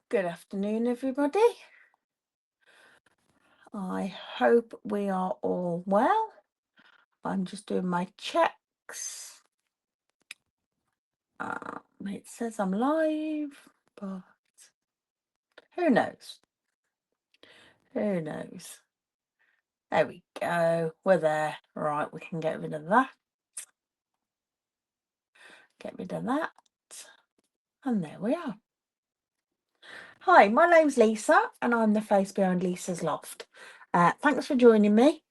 Good afternoon, everybody. I hope we are all well. I'm just doing my checks. It says I'm live, but who knows? Who knows? There we go. We're there. Right, we can get rid of that. Get rid of that. And there we are. Hi, my name's Lisa, and I'm the face behind Lisa's Loft. Thanks for joining me.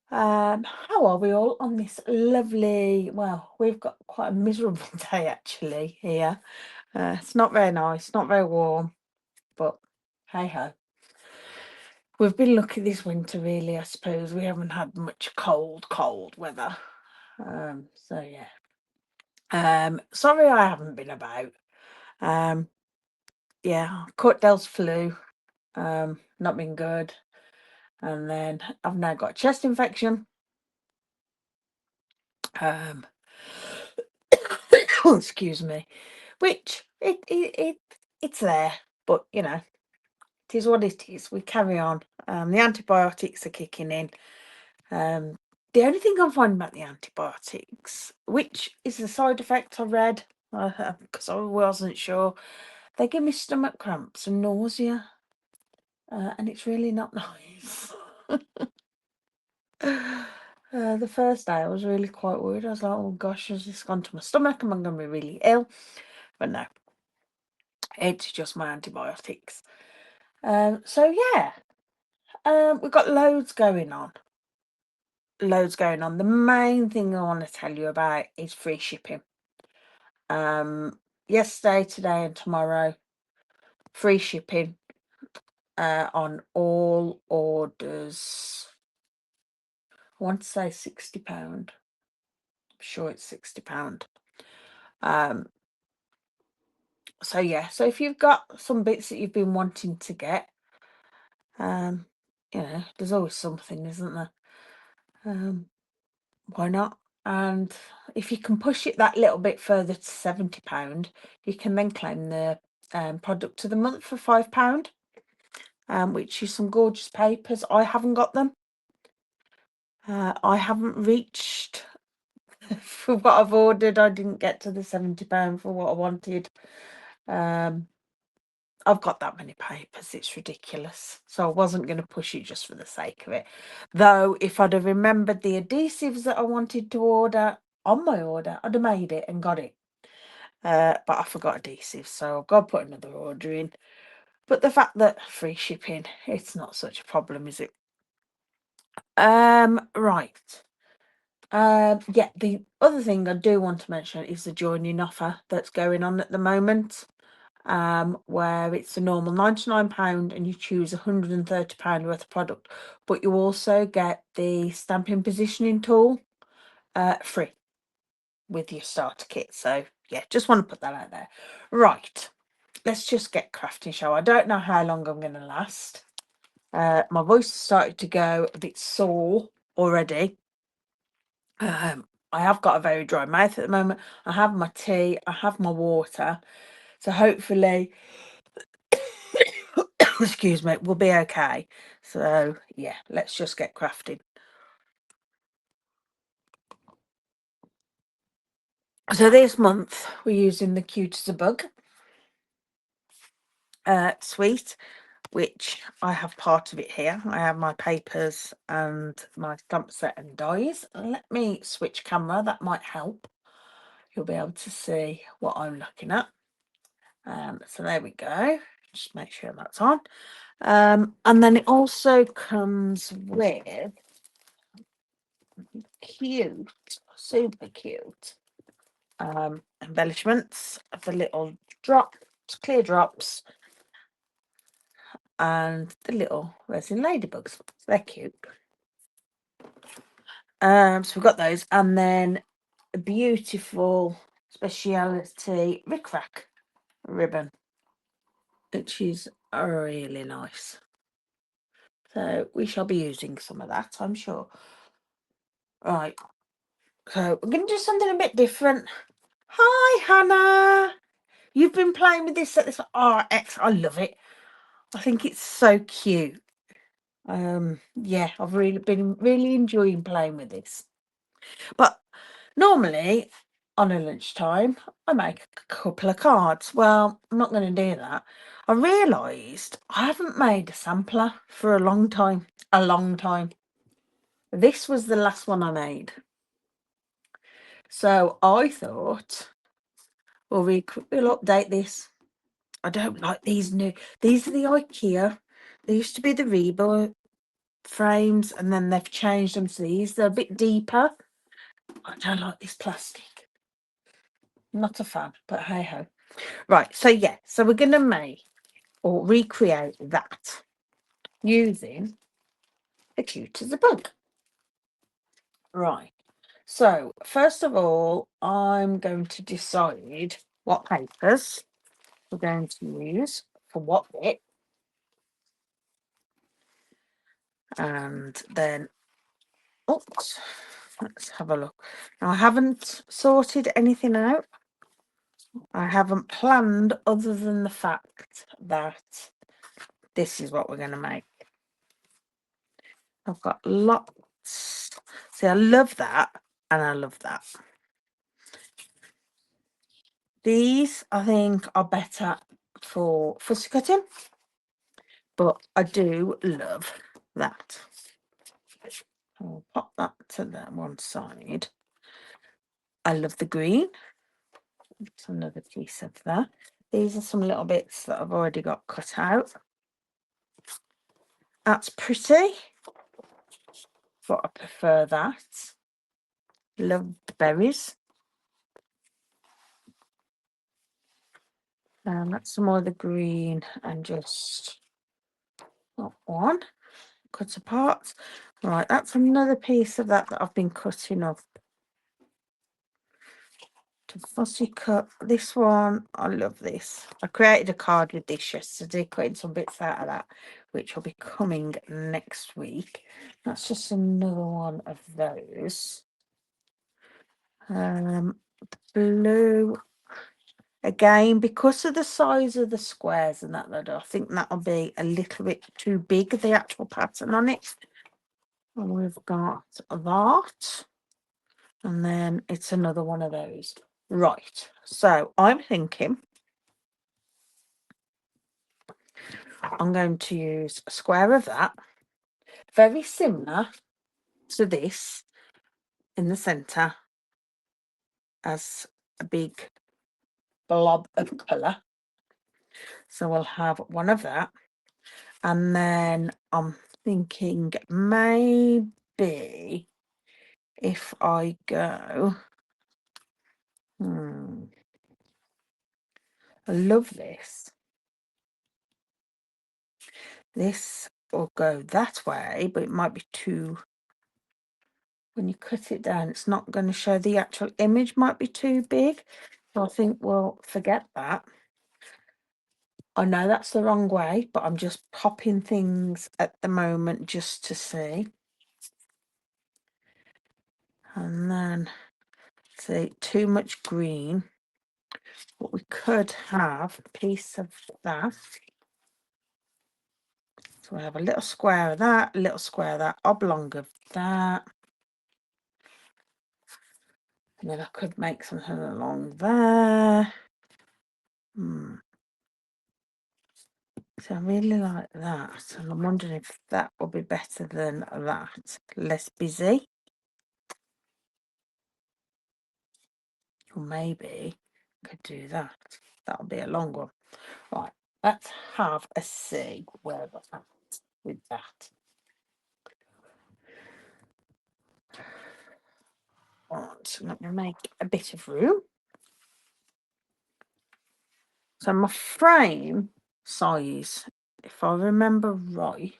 How are we all on this lovely, well, we've got quite a miserable day actually here. It's not very nice, not very warm, but hey ho. We've been lucky this winter really, I suppose. We haven't had much cold weather. So yeah. Sorry I haven't been about. Yeah, caught Dell's flu. Not been good. And then I've now got a chest infection. Excuse me, which it's there, but you know, it is what it is. We carry on. The antibiotics are kicking in. The only thing I'm finding about the antibiotics, which is the side effect I read, because I wasn't sure, they give me stomach cramps and nausea, and it's really not nice. The first day I was really quite worried. I was like, oh gosh, has this gone to my stomach? Am I going to be really ill? But no, it's just my antibiotics. So yeah, we've got loads going on. Loads going on. The main thing I want to tell you about is free shipping. Yesterday, today, and tomorrow, free shipping on all orders. I want to say £60. I'm sure it's £60. So yeah, so if you've got some bits that you've been wanting to get, you know, there's always something, isn't there? Why not? And if you can push it that little bit further to £70, you can then claim the product of the month for £5, which is some gorgeous papers. I haven't got them. I haven't reached for what I've ordered. I didn't get to the £70 for what I wanted. I've got that many papers, it's ridiculous. So I wasn't going to push it just for the sake of it. Though, if I'd have remembered the adhesives that I wanted to order on my order, I'd have made it and got it. But I forgot adhesives, so I've got to put another order in. But the fact that free shipping, it's not such a problem, is it? Right. Yeah, the other thing I do want to mention is the joining offer that's going on at the moment. Where it's a normal £99 and you choose £130 worth of product, but you also get the stamping positioning tool free with your starter kit. So yeah, just want to put that out there. Right, let's just get crafting, shall I? Don't know how long I'm going to last. My voice has started to go a bit sore already. I have got a very dry mouth at the moment. I have my tea, I have my water, so hopefully excuse me, we'll be okay. So yeah, let's just get crafting. So this month we're using the Cute as a Bug suite, which I have part of it here. I have my papers and my stamp set and dies. Let me switch camera, that might help. You'll be able to see what I'm looking at. So there we go. Just make sure that's on. And then it also comes with cute, super cute embellishments of the little drops, clear drops, and the little resin ladybugs. So they're cute. So we've got those, and then a beautiful speciality rickrack ribbon, which is really nice. So we shall be using some of that, I'm sure. Right. So we're going to do something a bit different. Hi, Hannah. You've been playing with this at this RX. I love it. I think it's so cute. Yeah, I've really been enjoying playing with this. But normally on a lunchtime, I make a couple of cards. Well, I'm not going to do that. I realised I haven't made a sampler for a long time. A long time. This was the last one I made. So I thought, well, we'll update this. I don't like these new. These are the IKEA. They used to be the Reba frames, and then they've changed them to these. They're a bit deeper. I don't like this plastic. Not a fan, but hey ho. Right, so yeah, so we're going to make or recreate that using the cute as a bug. Right, so first of all, I'm going to decide what papers we're going to use for what bit. And then, oops, let's have a look. Now, I haven't sorted anything out. I haven't planned other than the fact that this is what we're going to make. I've got lots. See, I love that and I love that. These, I think, are better for fussy cutting, but I do love that. I'll pop that to that one side. I love the green. It's another piece of that. These are some little bits that I've already got cut out. That's pretty, but I prefer that. Love the berries. That's some more of the green and just that one cut apart. Right, that's another piece of that I've been cutting up to fussy cut. This one, I love this. I created a card with this yesterday, cutting some bits out of that, which will be coming next week. That's just another one of those. Blue. Again, because of the size of the squares and that, I think that'll be a little bit too big, the actual pattern on it. And we've got that. And then it's another one of those. Right. So I'm thinking I'm going to use a square of that. Very similar to this in the centre as a big blob of colour. So we'll have one of that. And then I'm thinking maybe if I go, I love this. This will go that way, but it might be too, when you cut it down, it's not going to show the actual image, might be too big. So I think we'll forget that. I know that's the wrong way, but I'm just popping things at the moment just to see. And then, see, too much green. What we could have a piece of that. So we have a little square of that, a little square of that, oblong of that. And then I could make something along there. So I really like that. And I'm wondering if that will be better than that. Less busy. Or maybe I could do that. That'll be a long one. Right, let's have a see where we're at with that. Right, so let me make a bit of room. So my frame size, if I remember right,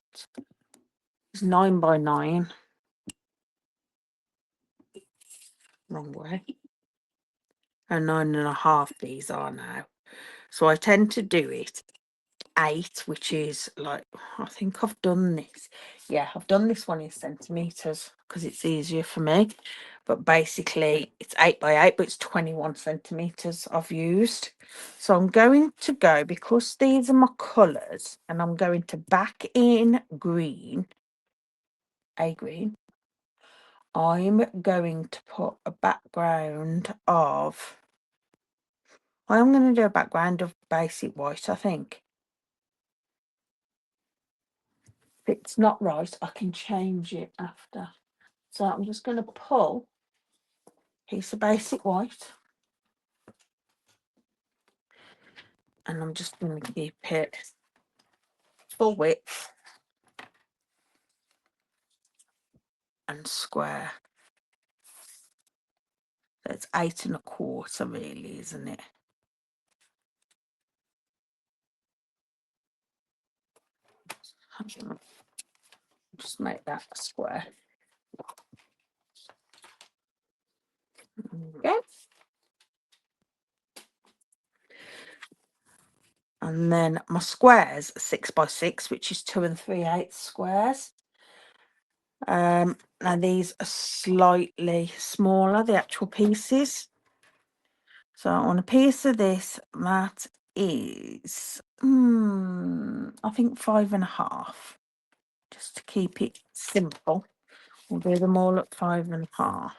is 9 by 9. Wrong way. And 9.5 these are now. So I tend to do it 8, which is like, I think I've done this. Yeah, I've done this one in centimeters because it's easier for me. But basically, it's 8 by 8, but it's 21 centimeters I've used. So I'm going to go, because these are my colours, and I'm going to back in green, a green. I'm going to put a background of, I'm going to do a background of basic white, I think. If it's not right, I can change it after. So I'm just going to pull a piece of basic white, and I'm just going to keep it full width and square. So it's 8 1/4 really, isn't it? Just make that a square. Okay. And then my squares are 6 by 6, which is 2 3/8 squares. Now these are slightly smaller, the actual pieces. So on a piece of this, that is, I think 5 1/2. Just to keep it simple, we'll do them all at 5 1/2.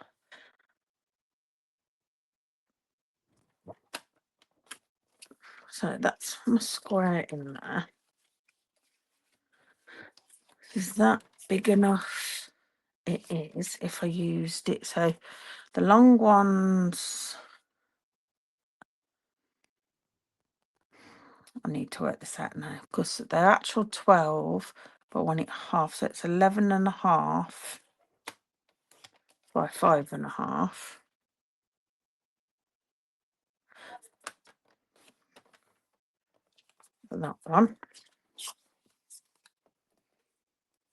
So that's my square in there. Is that big enough? It is, if I used it. So the long ones, I need to work this out now, because they're actual 12, but I want it half, so it's 11 1/2 by 5 1/2. That one.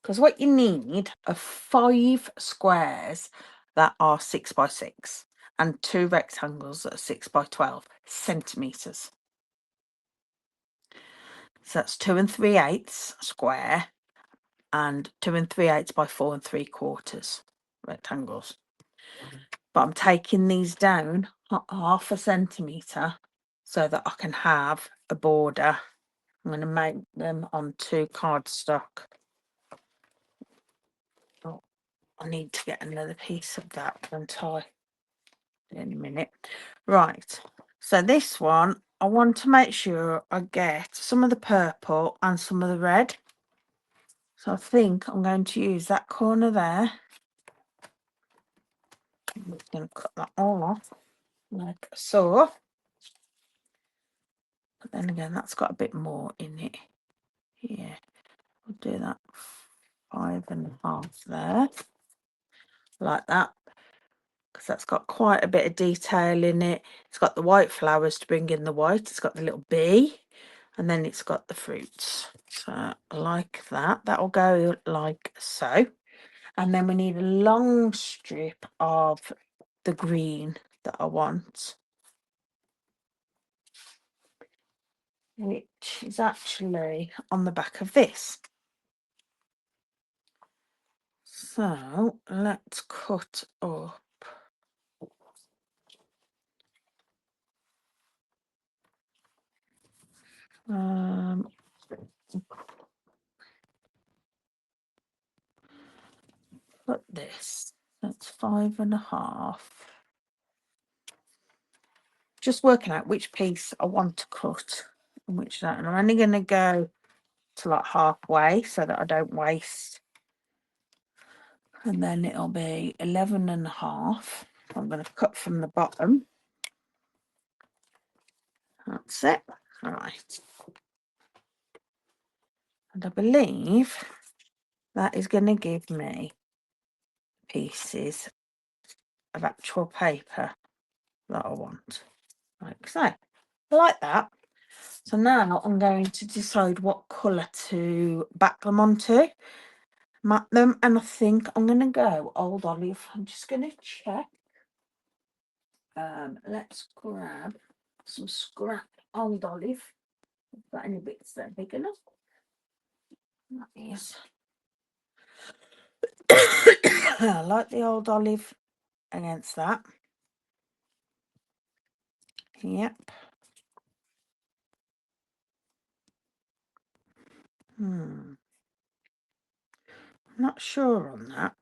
Because what you need are 5 squares that are 6 by 6 and 2 rectangles that are 6 by 12 centimeters. So that's 2 3/8 square and 2 3/8 by 4 3/4 rectangles. But I'm taking these down half a centimetre so that I can have a border. I'm going to make them onto cardstock. Oh, I need to get another piece of that, won't I? In a minute. Right. So this one, I want to make sure I get some of the purple and some of the red. So I think I'm going to use that corner there. I'm just going to cut that all off like so. But then again, that's got a bit more in it. Yeah, we'll do that 5 1/2 there, like that, because that's got quite a bit of detail in it. It's got the white flowers to bring in the white. It's got the little bee, and then it's got the fruits. So like that. That'll go like so. And then we need a long strip of the green that I want, which is actually on the back of this. So let's cut up put this, that's 5 1/2. Just working out which piece I want to cut and which don't. And I'm only going to go to like halfway so that I don't waste. And then it'll be 11 1/2. I'm going to cut from the bottom. That's it. All right. And I believe that is going to give me pieces of actual paper that I want. Like so. Like that. So now I'm going to decide what colour to back them onto. Map them, and I think I'm going to go Old Olive. I'm just going to check. Let's grab some scrap Old Olive. got any bits that are big enough. That is. I like the old olive against that. Yep. Not sure on that.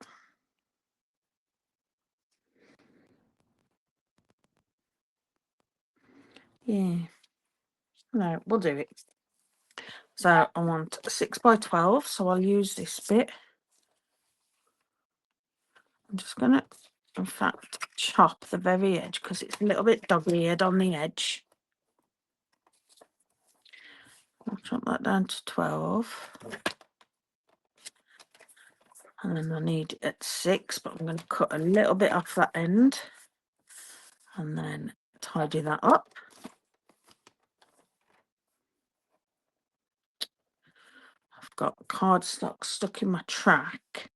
Yeah. No, we'll do it. So I want a 6 by 12, so I'll use this bit. I'm just going to, in fact, chop the very edge because it's a little bit dog-eared on the edge. I'll chop that down to 12. And then I need it at 6, but I'm going to cut a little bit off that end and then tidy that up. I've got cardstock stuck in my track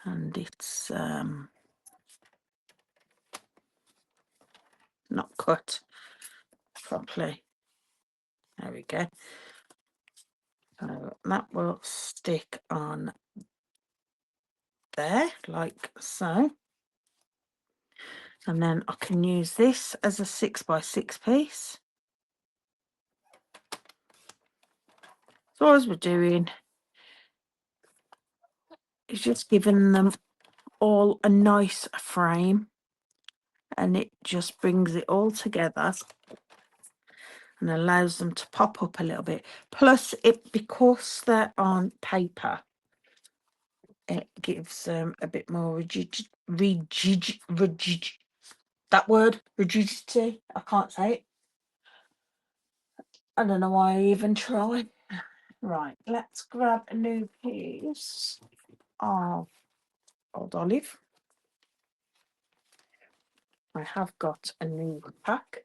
and it's not cut properly. There we go. So that will stick on there like so. And then I can use this as a 6 by 6 piece. So as we're doing is just giving them all a nice frame, and it just brings it all together and allows them to pop up a little bit. Plus, it because they're on paper, it gives them a bit more rigidity. That word, rigidity. I can't say it. I don't know why I even try. Right, let's grab a new piece of old olive. I have got a new pack.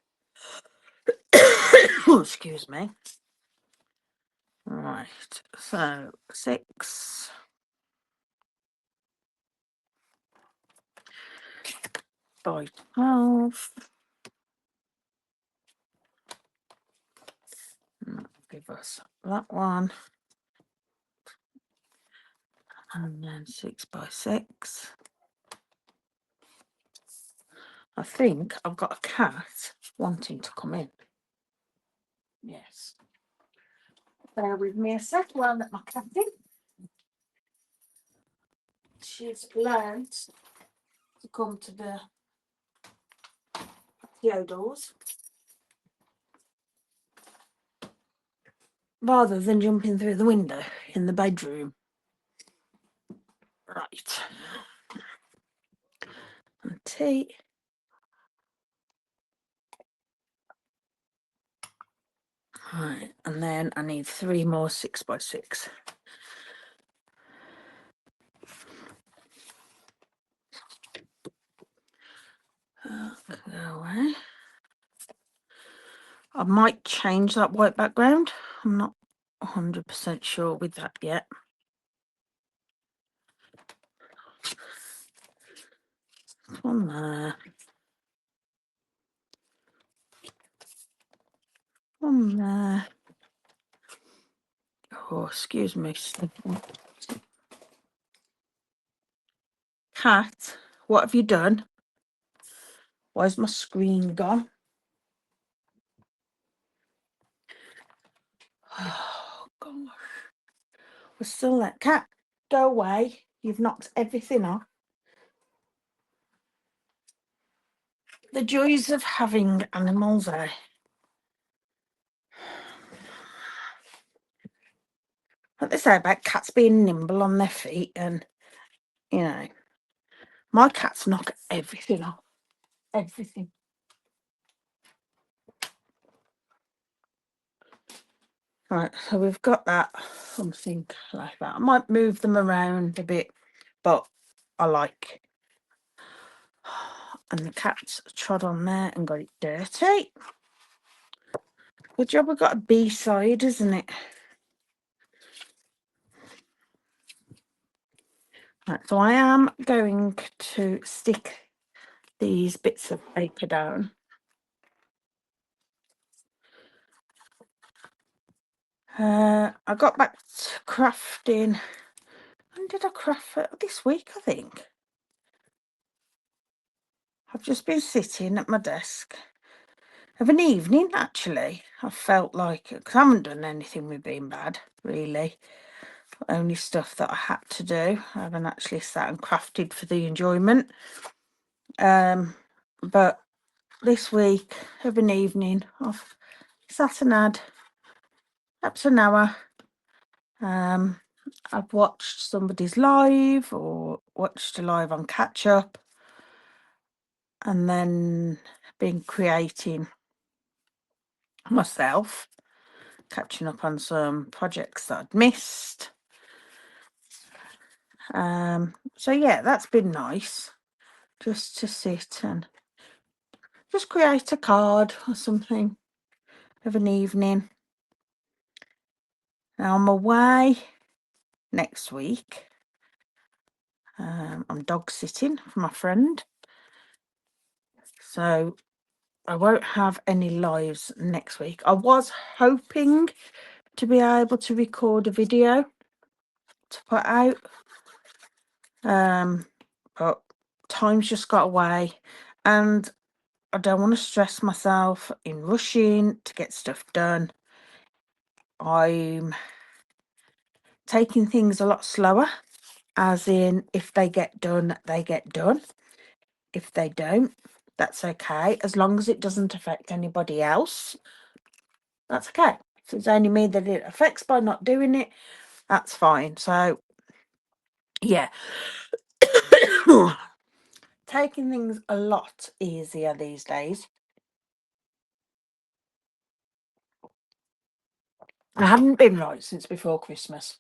Oh, excuse me. Right, so 6 by 12. Give us that one. And then 6 by 6. I think I've got a cat wanting to come in. Yes. Bear with me a sec while I let my cat in. She's learned to come to the patio doors rather than jumping through the window in the bedroom. Right. And tea. Right, and then I need 3 more 6 by 6. Go away. I might change that white background. I'm not 100% sure with that yet. One there. One there. Oh, excuse me. Cat, what have you done? Why's my screen gone? Oh, gosh. We're still there. Cat, go away. You've knocked everything off. The joys of having animals, eh? What they say about cats being nimble on their feet, and, you know, my cats knock everything off. Everything. Right, so we've got that, something like that. I might move them around a bit, but I like. And the cat's trod on there and got it dirty. Good job we've got a B-side, isn't it? Right, so I am going to stick these bits of paper down. I got back to crafting. When did I craft it? This week, I think. I've just been sitting at my desk of an evening, actually. I felt like, because I haven't done anything with being bad, really. Only stuff that I had to do. I haven't actually sat and crafted for the enjoyment. But this week of an evening, I've sat and had perhaps an hour. I've watched somebody's live or watched a live on Catch Up, and then been creating myself, catching up on some projects that I'd missed. So yeah, that's been nice, just to sit and just create a card or something of an evening. Now I'm away next week. I'm dog sitting for my friend, so I won't have any lives next week. I was hoping to be able to record a video to put out, but time's just got away, and I don't want to stress myself in rushing to get stuff done. I'm taking things a lot slower, as in if they get done, they get done. If they don't, that's okay, as long as it doesn't affect anybody else. That's okay. If it's only me that it affects by not doing it, that's fine. So yeah, taking things a lot easier these days. I haven't been right since before Christmas.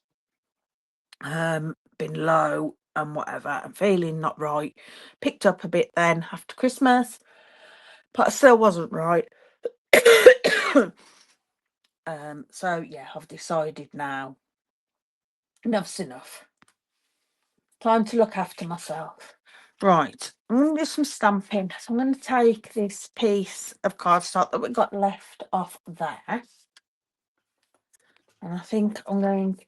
Been low and whatever, and feeling not right. Picked up a bit then after Christmas, but I still wasn't right. So yeah, I've decided now, enough's enough. Time to look after myself. Right, I'm going to do some stamping. So I'm going to take this piece of cardstock that we got left off there, and I think I'm going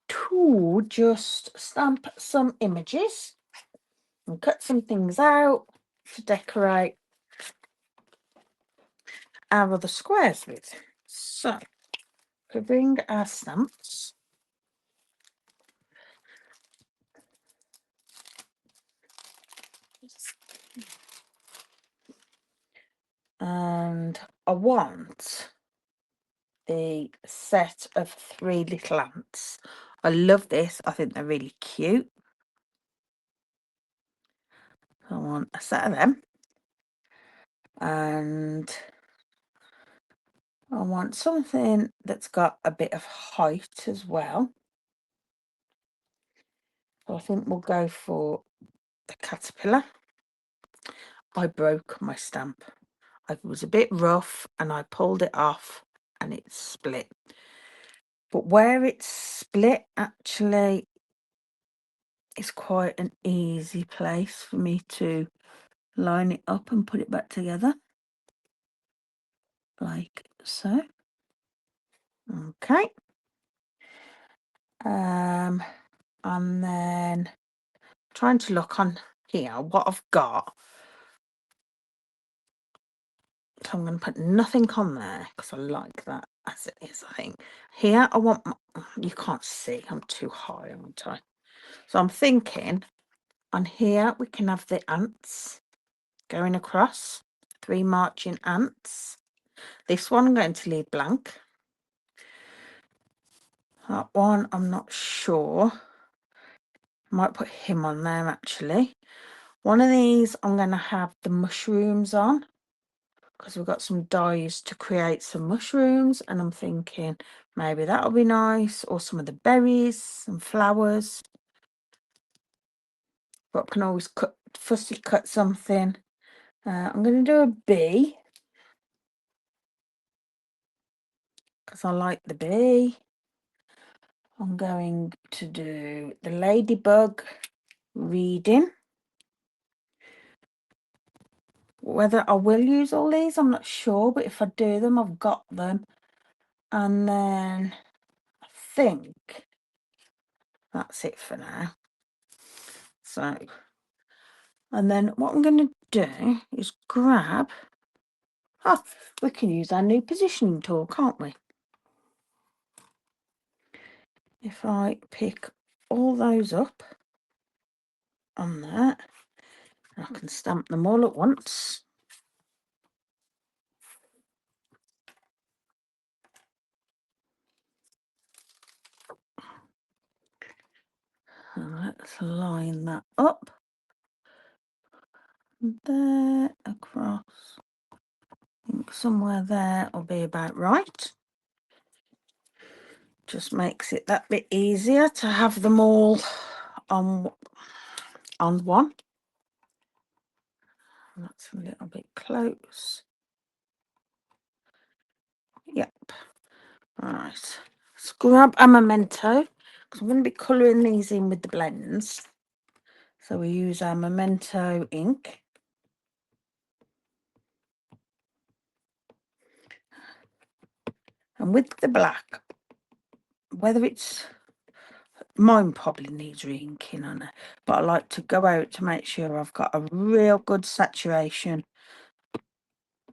to just stamp some images and cut some things out to decorate our other squares with. So we bring our stamps. And I want the set of 3 little ants. I love this. I think they're really cute. I want a set of them. And I want something that's got a bit of height as well. So I think we'll go for the caterpillar. I broke my stamp. It was a bit rough and I pulled it off and it split. But where it's split, actually, is quite an easy place for me to line it up and put it back together. Like so. Okay. And then trying to look on here what I've got. So I'm going to put nothing on there because I like that as it is, I think. Here I want you can't see, I'm too high, aren't I? So I'm thinking on here we can have the ants going across, 3 marching ants. This one I'm going to leave blank. That one I'm not sure. I might put him on there actually. One of these I'm going to have the mushrooms on, because we've got some dies to create some mushrooms, and I'm thinking maybe that'll be nice, or some of the berries and flowers. But I can always fussy cut something. I'm going to do a bee because I like the bee. I'm going to do the ladybug reading. Whether I will use all these, I'm not sure, but if I do them, I've got them. And then think that's it for now. So, and then what I'm going to do is grab, we can use our new positioning tool, can't we? If I pick all those up on there, I can stamp them all at once. And let's line that up. There, across. I think somewhere there will be about right. Just makes it that bit easier to have them all on one. That's a little bit close. Yep. Right. Let's grab a memento because I'm going to be colouring these in with the blends. So we use our memento ink. And with the black, whether it's mine probably needs re-inking on it, but I like to go out to make sure I've got a real good saturation,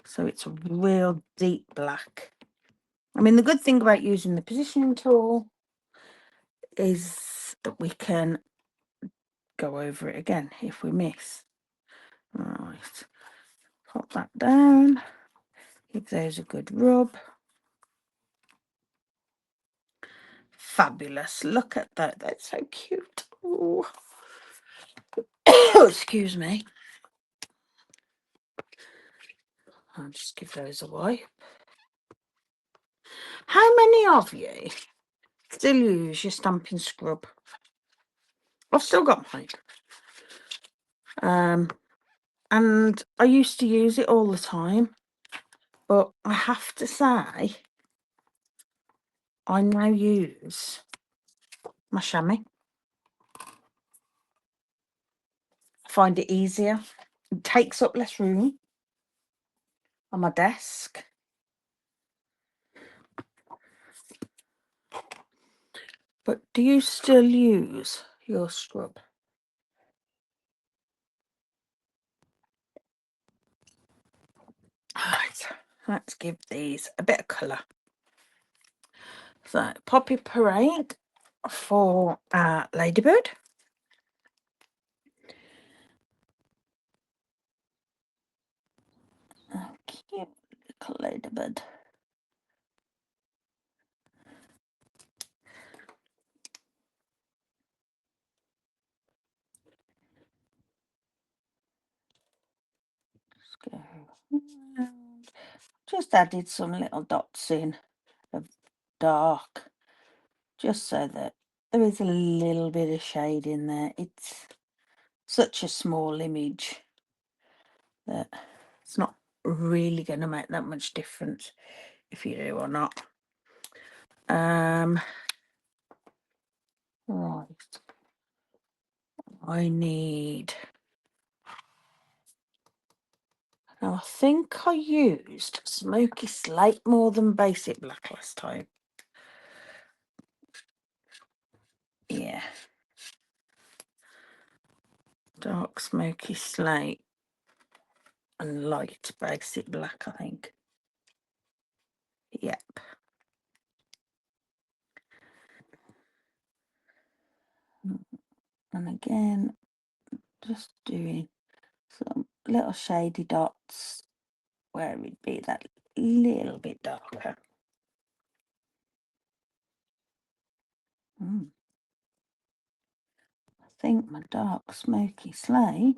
so it's a real deep black. I mean, the good thing about using the positioning tool is that we can go over it again if we miss. Right, pop that down, give those a good rub. Fabulous, look at that, that's so cute. Oh, excuse me. I'll just give those away. How many of you still use your stamping scrub? I've still got mine. And I used to use it all the time, but I have to say, I now use my chamois. I find it easier. It takes up less room on my desk. But do you still use your scrub? Right, let's give these a bit of colour. So, Poppy Parade for Ladybird. Oh, cute little ladybird. Just go around. Just added some little dots in of dark, just so that there is a little bit of shade in there. It's such a small image that it's not really going to make that much difference if you do or not. Right, I need, now I think I used Smoky Slate more than Basic Black last time. Yeah, dark Smoky Slate and light Basic Black, I think. Yep. And again, just doing some little shady dots where it'd be that little bit darker. I think my dark Smoky Slate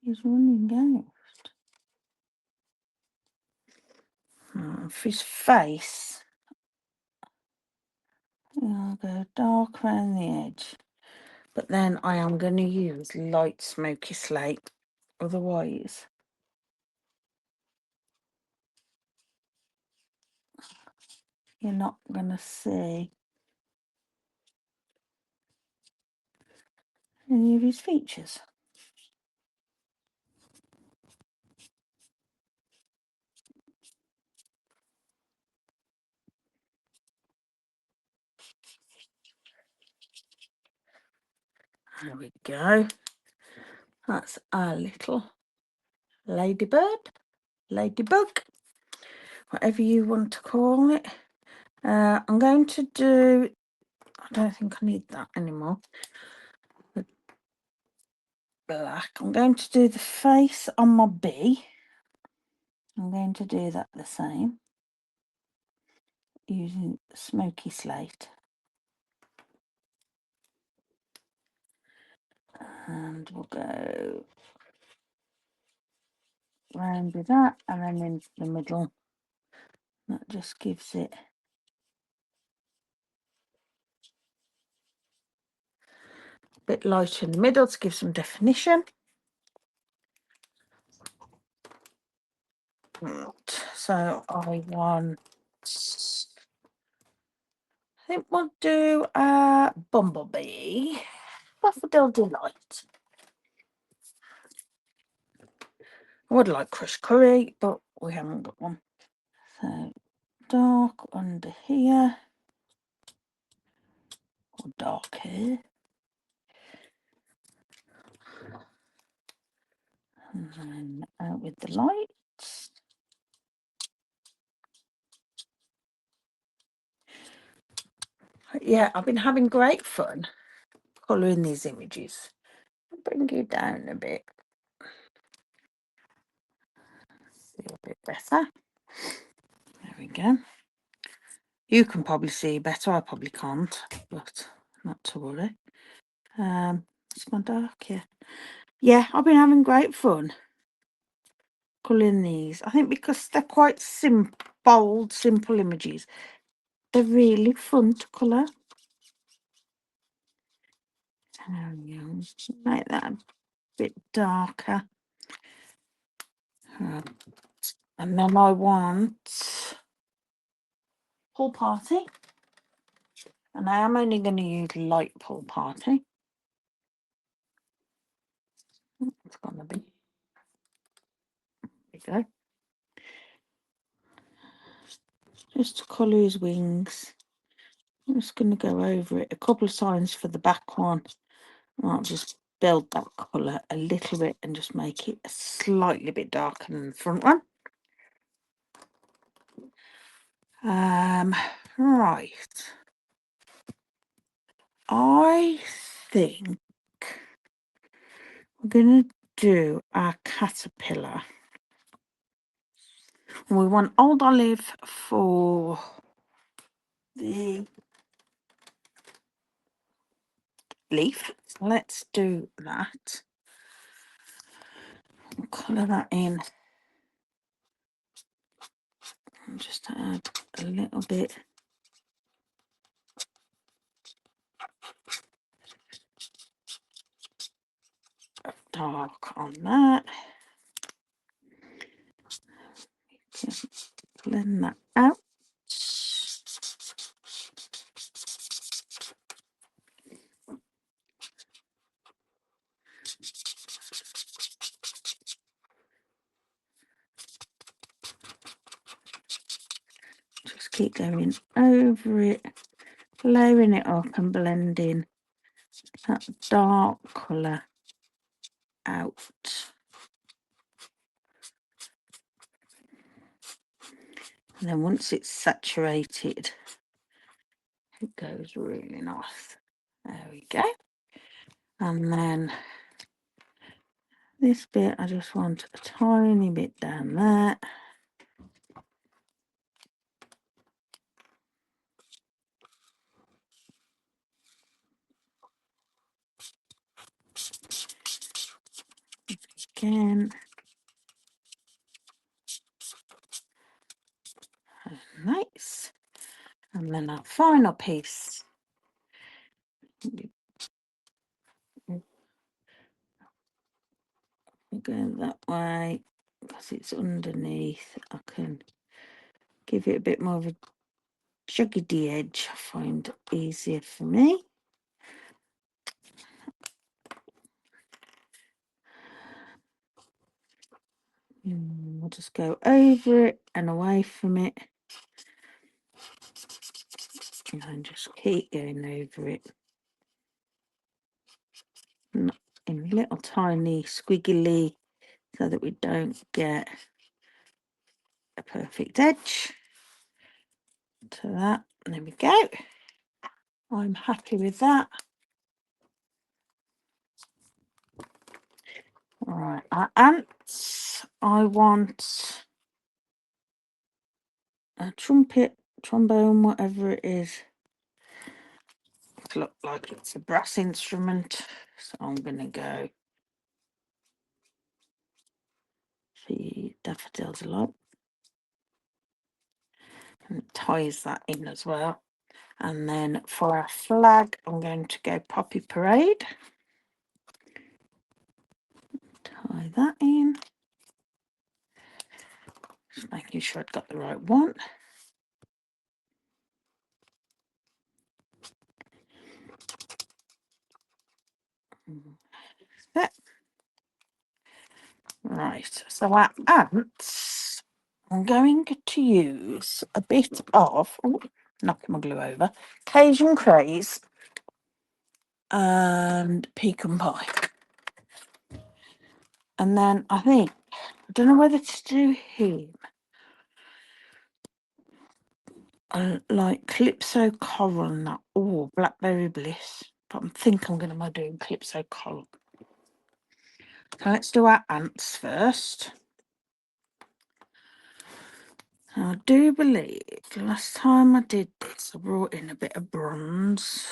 is running out. For his face, I'll go dark around the edge, but then I am going to use light Smoky Slate, otherwise you're not going to see any of his features. There we go. That's our little ladybird, ladybug, whatever you want to call it. I'm going to do, I don't think I need that anymore. The black. I'm going to do the face on my bee. I'm going to do that the same using smoky slate. And we'll go round with that and then into the middle. That just gives it a bit lighter in the middle to give some definition. So I think we'll do a bumblebee. Daffodil Delight. I would like crushed curry, but we haven't got one. So dark under here, or dark here. And then out with the lights. Yeah, I've been having great fun colouring these images. I'll bring you down a bit. See a bit better. There we go. You can probably see better. I probably can't, but not to worry. It's my dark here. Yeah, I've been having great fun colouring these. I think because they're quite bold, simple images, they're really fun to colour. Make that a bit darker. And then I want Pool Party. And I am only going to use light Pool Party. It's going to be. There we go. Just to colour his wings. I'm just going to go over it a couple of times for the back one. I'll just build that colour a little bit and just make it a slightly bit darker than the front one. Right. I think we're going to do our caterpillar. We want Old Olive for the leaf. So let's do that. We'll colour that in. And just add a little bit of dark on that. Blend that out. Just keep going over it, layering it up and blending that dark colour out. And then once it's saturated, it goes really nice. There we go. And then this bit, I just want a tiny bit down there. Again. Nice. And then our final piece. Go that way because it's underneath. I can give it a bit more of a juggedy edge. I find easier for me. We'll just go over it and away from it. And then just keep going over it. in little tiny squiggly so that we don't get a perfect edge to that. There we go. I'm happy with that. All right, our ants, I want a trumpet, trombone, whatever it is. It looks like it's a brass instrument, so I'm going to go the daffodils a lot. And it ties that in as well. And then for our flag, I'm going to go Poppy Parade. Tie that in. Just making sure I've got the right one. That. Right, so our ants, I'm going to use a bit of, knocking my glue over, Cajun Craze and pecan pie. And then I think, I don't know whether to do him like Calypso Coral and that, or Blackberry Bliss, but I think I'm going to do Calypso Coral. So let's do our ants first. I do believe last time I did this, I brought in a bit of bronze.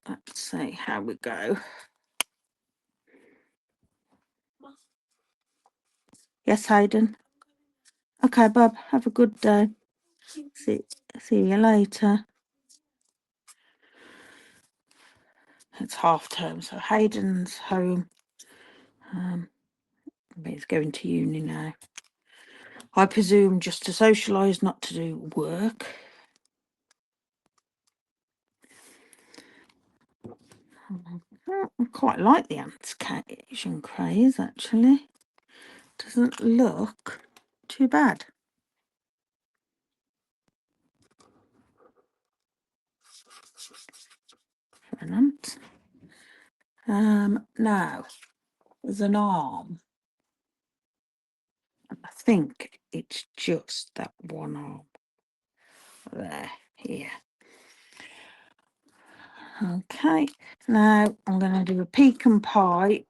Let's see how we go. Yes, Hayden. Okay, Bob, have a good day. See you later. It's half term, so Hayden's home. He's going to uni now. I presume just to socialise, not to do work. I quite like the ants Cajun Craze, actually. Doesn't look too bad. For an ant. Now, there's an arm. I think it's just that one arm. There, here. Okay, now I'm going to do a pecan pie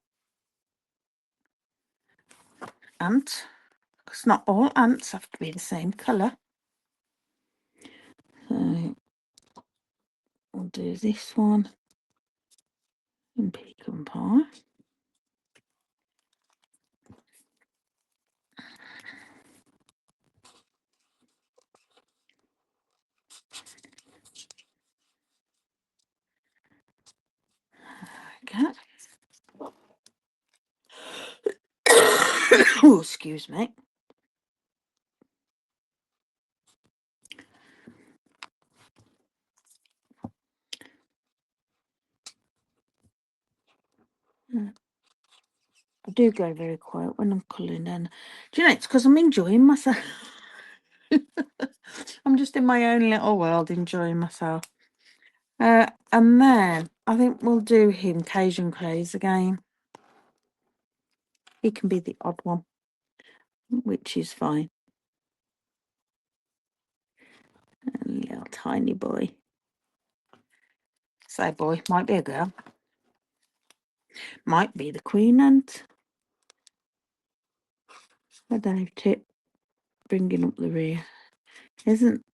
ant, because not all ants have to be the same colour. So I'll do this one in pecan pie. Okay. Oh, excuse me. I do go very quiet when I'm colouring in. Do you know, it's because I'm enjoying myself. I'm just in my own little world enjoying myself. And then I think we'll do him Cajun Craze again. He can be the odd one, which is fine. A little tiny boy. Say boy, might be a girl. Might be the queen ant. I don't know, tip bringing up the rear. Isn't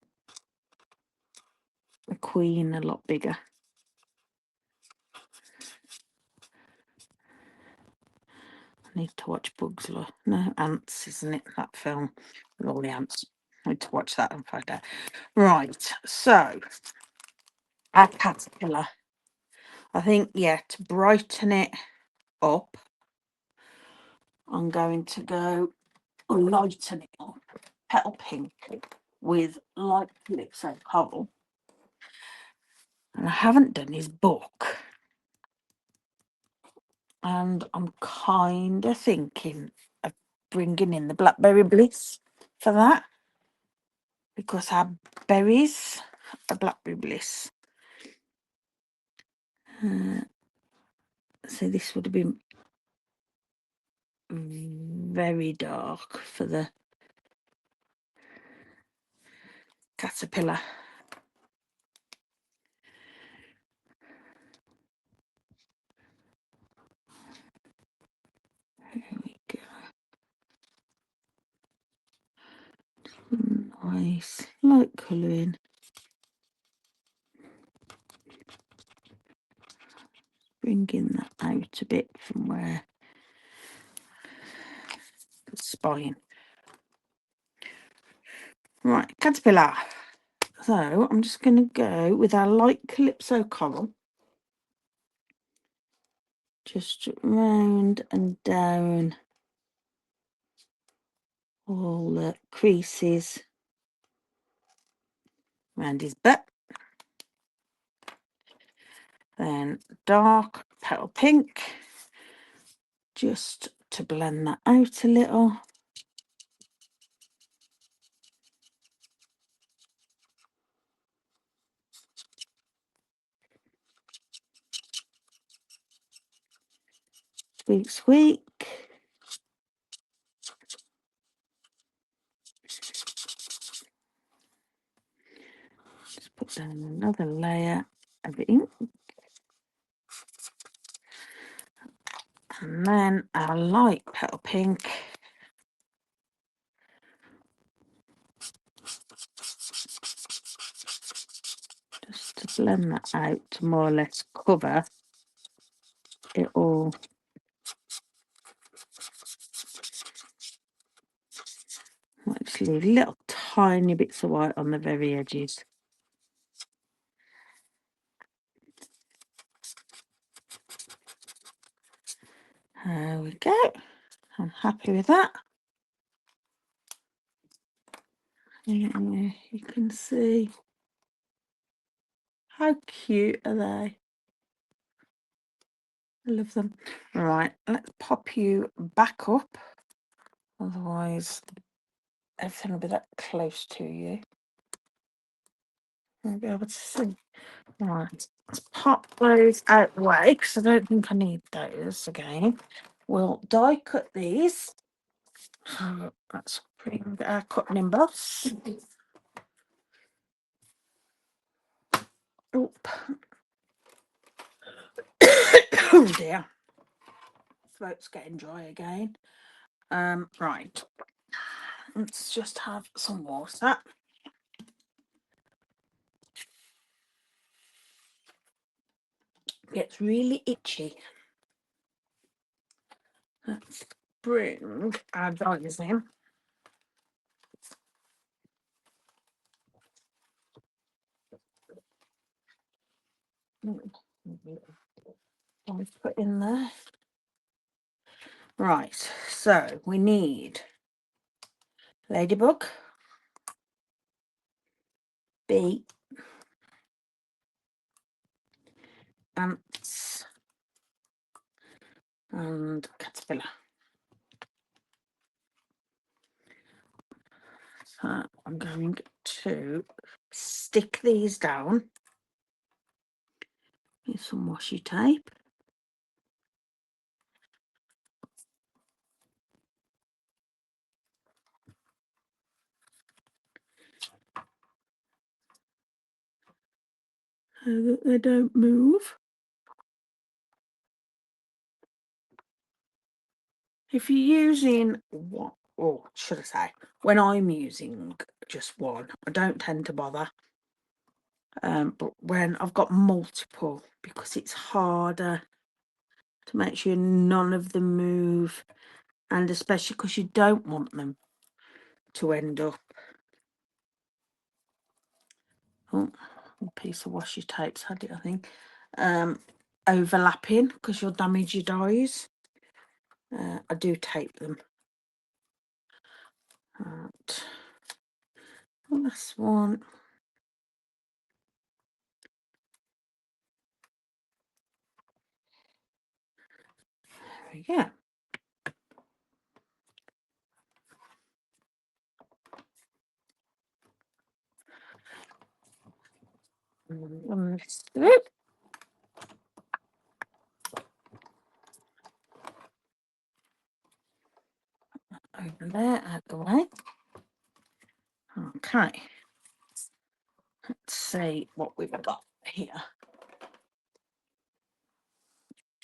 the queen a lot bigger? I need to watch Bugs Life. No, Ants, isn't it? That film with all the ants. I need to watch that and find out. Right, so our caterpillar. I think, yeah, to brighten it up, I'm going to go lighten it up, petal pink with light Calypso Coral. And I haven't done his book. And I'm kind of thinking of bringing in the blackberry bliss for that, because our berries are blackberry bliss. So this would have been very dark for the caterpillar. There we go. Nice light colouring. Bringing that out a bit from where the spine. Right, caterpillar. So I'm just going to go with our light calypso coral, just round and down all the creases around his butt. Then dark petal pink, just to blend that out a little. Squeak, squeak. Just put down another layer of ink. And then our light petal pink. Just to blend that out to more or less cover it all. Might just leave little tiny bits of white on the very edges. There we go. I'm happy with that. Yeah, you can see how cute are they. I love them. Right, let's pop you back up. Otherwise, everything will be that close to you. I'll be able to see. Right, let's pop those out the way because I don't think I need those again. We'll die cut these. So let's bring our cutting emboss. Oop. Oh dear. Throat's getting dry again. Right. Let's just have some water. Gets really itchy. Let's bring our dyes in. I've put in there. Right, so we need ladybug, bee, ants, and caterpillar. So I'm going to stick these down with some washi tape. So that they don't move. If you're using one, or should I say, when I'm using just one, I don't tend to bother. But when I've got multiple, because it's harder to make sure none of them move, and especially because you don't want them to end up. Oh, a piece of washi tape's had it, I think. Overlapping, because you'll damage your dies. I do tape them. Right. Last one. There we go. Over there, out the way. Okay. Let's see what we've got here.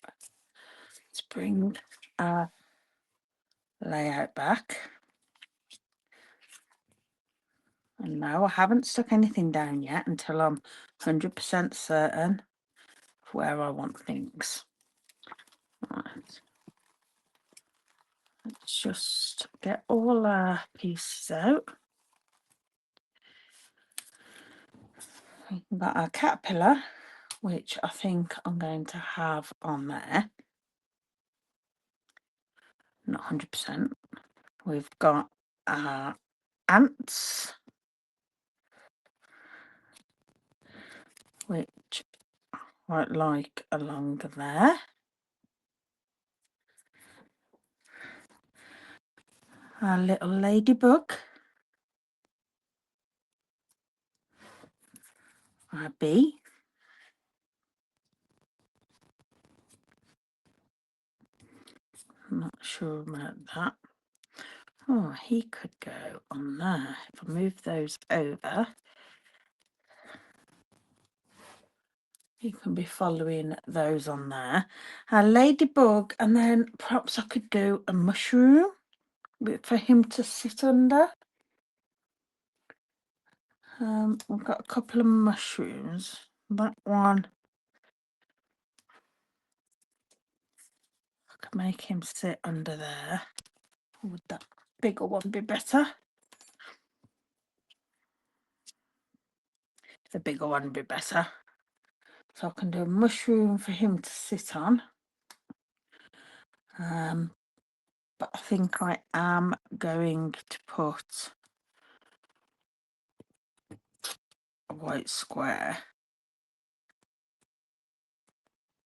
Let's bring our layout back. And no, I haven't stuck anything down yet until I'm 100% certain of where I want things. Right. Let's just get all our pieces out. We've got our caterpillar, which I think I'm going to have on there. Not 100%. We've got our ants, which I quite like along there. Our little ladybug. Our bee. I'm not sure about that. Oh, he could go on there. If I move those over, you can be following those on there. A ladybug, and then perhaps I could do a mushroom for him to sit under. We've got a couple of mushrooms. That one, I could make him sit under there. Would that bigger one be better? The bigger one would be better. So I can do a mushroom for him to sit on. But I think I am going to put a white square.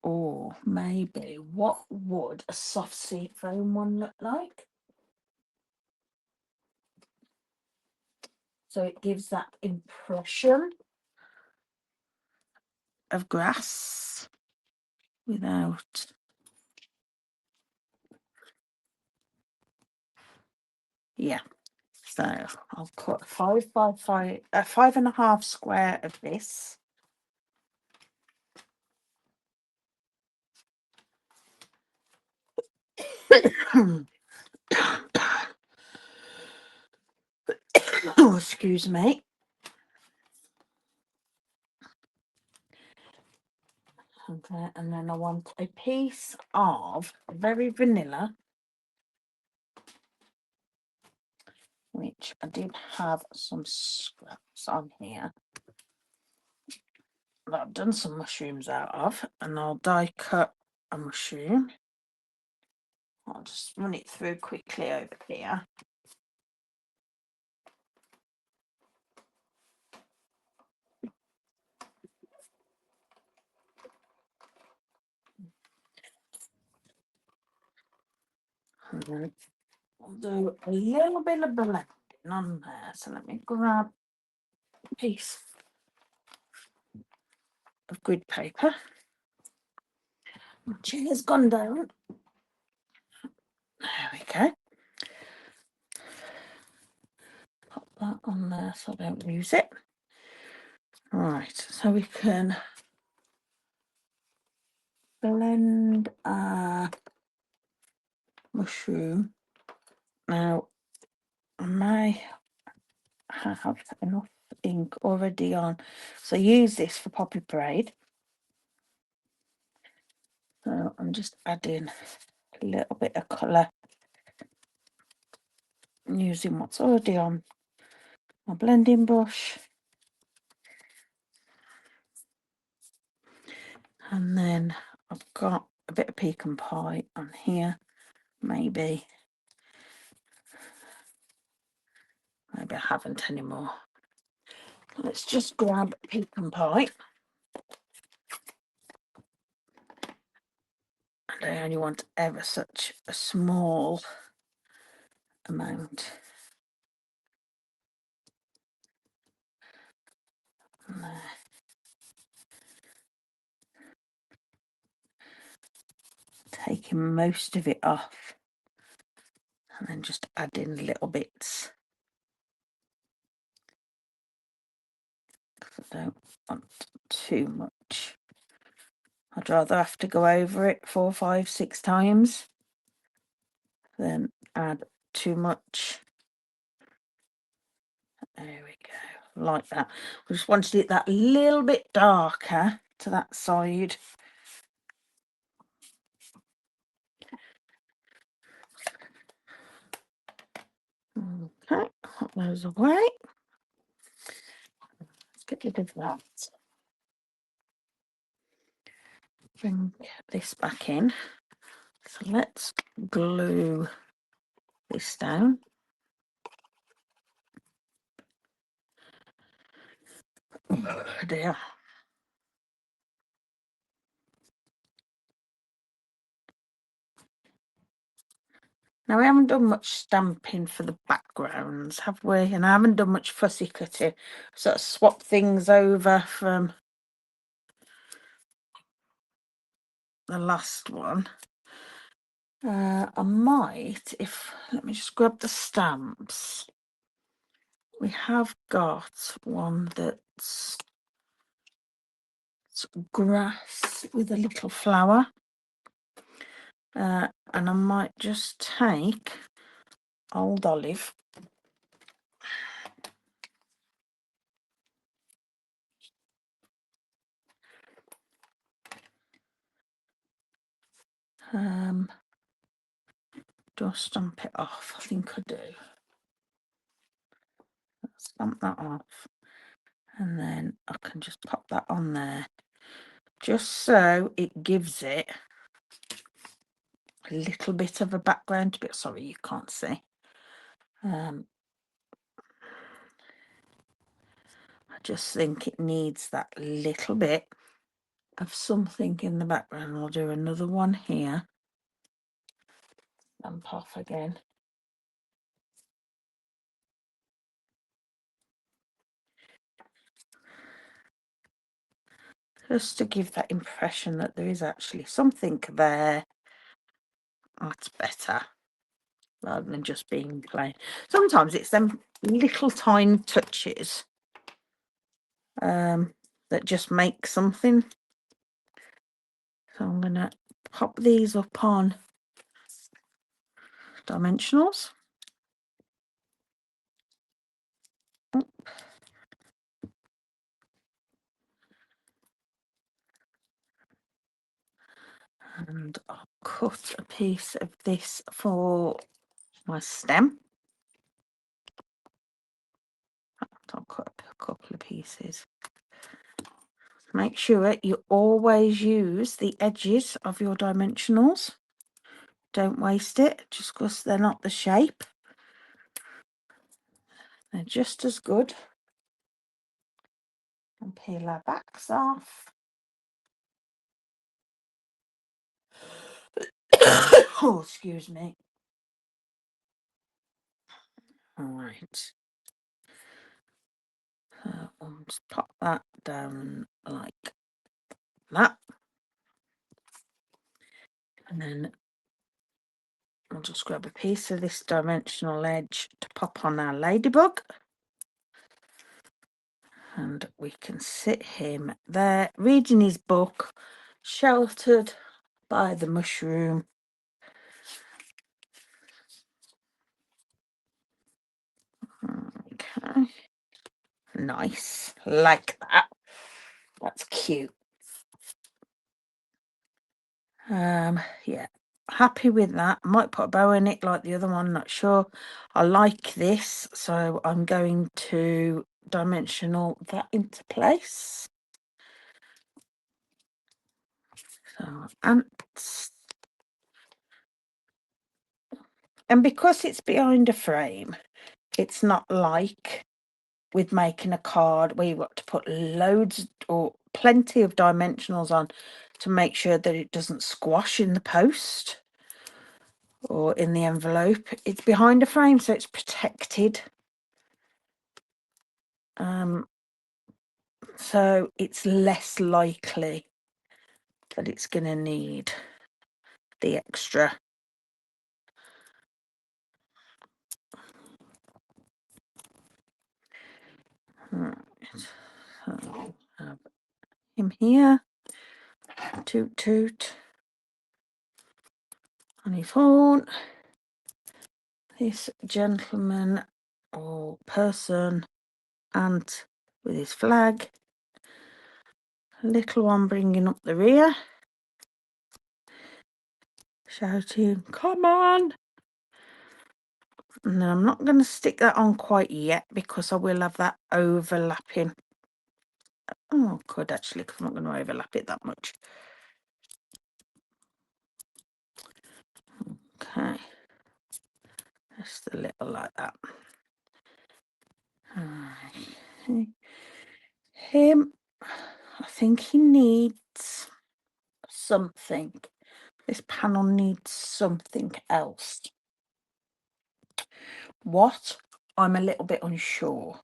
Or maybe, what would a soft sea foam one look like? So it gives that impression of grass without. Yeah. So I'll cut 5 by 5, 5.5 square of this. Oh, excuse me. Okay, and then I want a piece of very vanilla, which I did have some scraps on here that I've done some mushrooms out of, and I'll die cut a mushroom. I'll just run it through quickly over here. And then I'll do a little bit of blending on there. So let me grab a piece of grid paper. My chair's gone down. There we go. Pop that on there so I don't lose it. Right, so we can blend our mushroom. Now, I may have enough ink already on, so use this for Poppy Parade. So I'm just adding a little bit of colour using what's already on my blending brush. And then I've got a bit of pecan pie on here, maybe I haven't anymore. Let's just grab pecan pie. And I only want ever such a small amount. There. taking most of it off and then just adding little bits. I don't want too much. I'd rather have to go over it 4, 5, 6 times than add too much. There we go, like that. I just wanted it that little bit darker to that side. Okay, put those away. Let's get rid of that. Bring this back in. So let's glue this down. Oh dear. Now we haven't done much stamping for the backgrounds, have we? And I haven't done much fussy cutting. Sort of swap things over from the last one. I might, let me just grab the stamps. We have got one that's grass with a little flower. And I might just take Old Olive. Do I stamp it off? I think I do. Stamp that off. And then I can just pop that on there. Just so it gives it a little bit of a background. But sorry, you can't see. I just think it needs that little bit of something in the background. I'll do another one here. Stamp off again. Just to give that impression that there is actually something there. That's better, rather than just being plain. Sometimes it's them little tiny touches that just make something. So I'm going to pop these up on dimensionals. And I'll cut a piece of this for my stem. I'll cut a couple of pieces. Make sure you always use the edges of your dimensionals. Don't waste it just because they're not the shape. They're just as good. And peel our backs off. Oh, excuse me. All right. I'll just pop that down like that. And then I'll just grab a piece of this dimensional edge to pop on our ladybug. And we can sit him there reading his book, sheltered by the mushroom. Okay. Nice. Like that. That's cute. Yeah. Happy with that. I might put a bow in it like the other one, not sure. I like this, so I'm going to dimensional that into place. So ants. And because it's behind a frame, it's not like with making a card where you've got to put loads or plenty of dimensionals on to make sure that it doesn't squash in the post or in the envelope. It's behind a frame, so it's protected. So it's less likely that it's going to need the extra. Right. So have him here. Toot toot. On his horn. This gentleman or person, ant with his flag. Little one bringing up the rear. Shouting, come on! And then I'm not going to stick that on quite yet because I will have that overlapping. Oh, I could actually, because I'm not going to overlap it that much. Okay. Just a little like that. Okay. Him, I think he needs something. This panel needs something else. What? I'm a little bit unsure.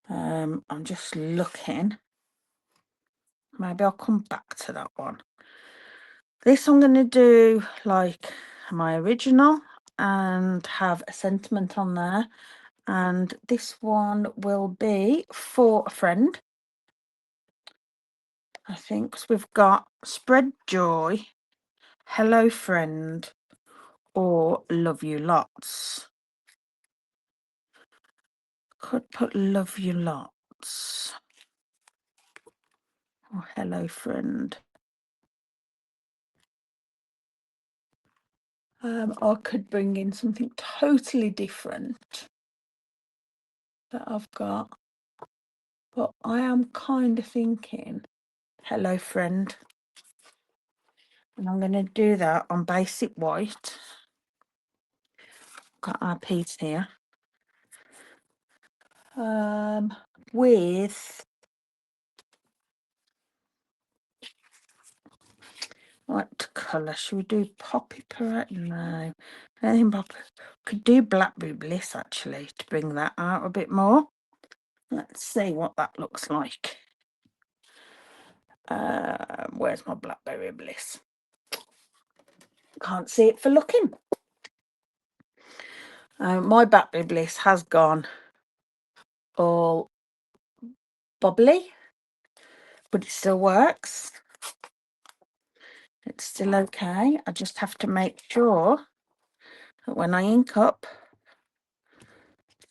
I'm just looking. Maybe I'll come back to that one. This I'm going to do like my original and have a sentiment on there. And this one will be for a friend. I think we've got spread joy, hello friend, or love you lots. Could put love you lots. Or hello friend. I could bring in something totally different that I've got. But I am kind of thinking hello friend. And I'm going to do that on basic white. Got our piece here. With what colour should we do? Poppy parrot? No, I think poppy. Could do blackberry bliss actually to bring that out a bit more. Let's see what that looks like. Where's my blackberry bliss? Can't see it for looking. My blackberry bliss has gone all bubbly, but it still works. It's still okay. I just have to make sure that when I ink up,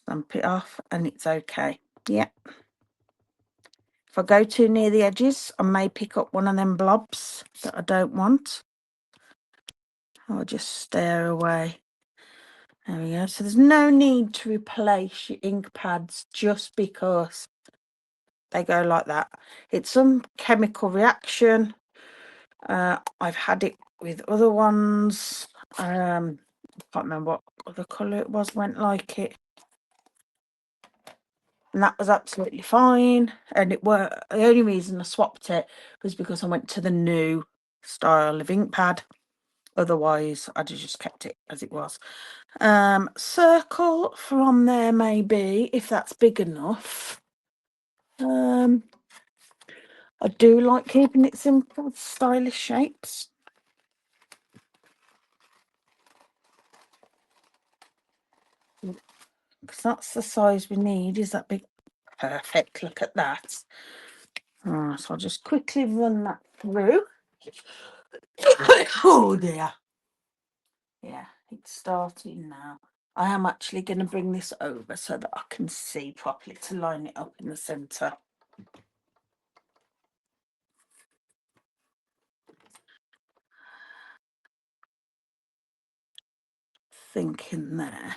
stamp it off and it's okay. Yeah. If I go too near the edges, I may pick up one of them blobs that I don't want. I'll just stare away. There we go. So there's no need to replace your ink pads just because they go like that. It's some chemical reaction. I've had it with other ones. I can't remember what other colour it was, went like it. And that was absolutely fine. And it worked. The only reason I swapped it was because I went to the new style of ink pad. Otherwise, I'd have just kept it as it was. Circle from there, maybe, if that's big enough. I do like keeping it simple with stylish shapes. Because that's the size we need. Is that big? Perfect. Look at that. So I'll just quickly run that through. Oh dear. Yeah, it's starting now. I am actually going to bring this over so that I can see properly to line it up in the centre. Thinking there.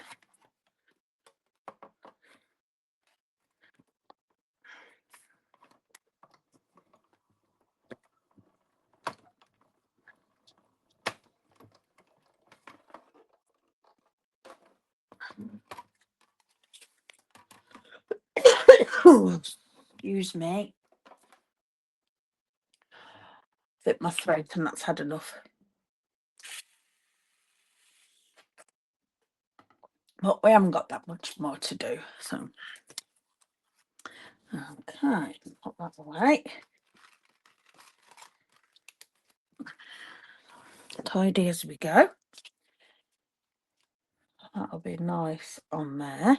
Excuse me. Fit my throat and that's had enough. But we haven't got that much more to do, so. Okay, put that away. tidy as we go. That'll be nice on there.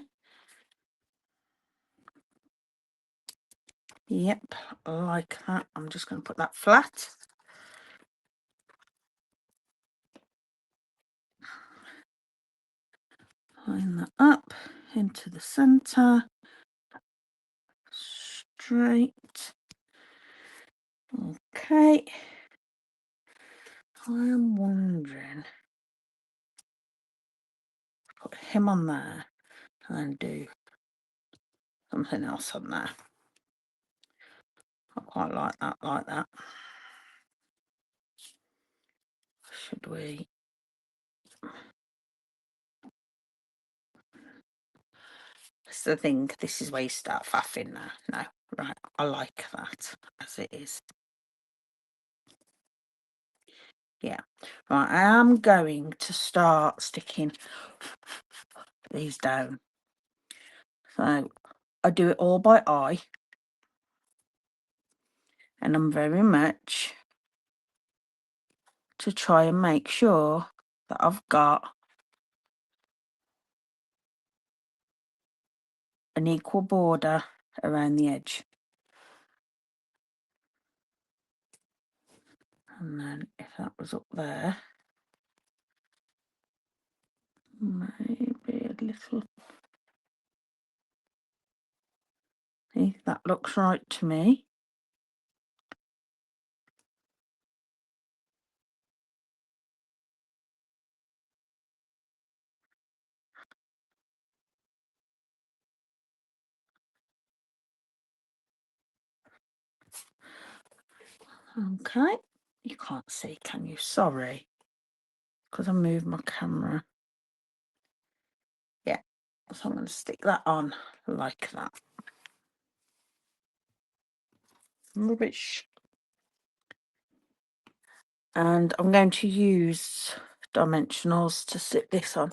Yep, like that. I'm just going to put that flat. Line that up into the centre. Straight. Okay. I am wondering, put him on there and then do something else on there. I quite like that, like that. Should we? That's the thing, this is where you start faffing now. No, right, I like that as it is. Yeah, right, I am going to start sticking these down. So I do it all by eye, and I'm very much to try and make sure that I've got an equal border around the edge. And then if that was up there, maybe a little. See, that looks right to me. Okay, you can't see, can you? Sorry, because I moved my camera. Yeah, so I'm going to stick that on like that. Rubbish. And I'm going to use dimensionals to stick this on.